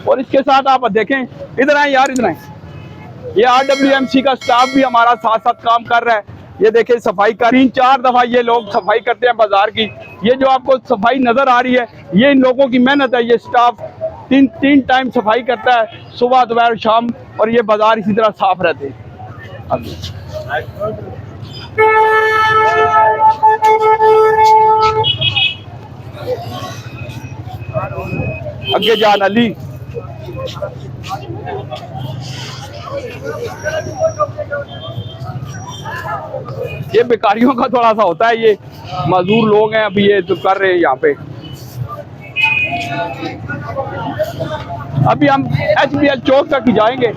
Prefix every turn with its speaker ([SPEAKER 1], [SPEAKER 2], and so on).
[SPEAKER 1] और इसके साथ आप देखें, इधर आए यार, इधर आए, ये RWMC का स्टाफ भी हमारा साथ साथ काम कर रहा है। ये देखें सफाई का 3-4 दफा ये लोग सफाई करते हैं बाजार की। ये जो आपको सफाई नजर आ रही है, ये इन लोगों की मेहनत है। ये स्टाफ तीन टाइम सफाई करता है, सुबह दोपहर शाम, और ये बाजार इसी तरह साफ रहते हैं। आगे जान अली, ये बेकारियों का थोड़ा सा होता है, ये मजदूर लोग हैं अभी ये तो कर रहे हैं यहाँ पे। अभी हम HBL चौक तक ही जाएंगे।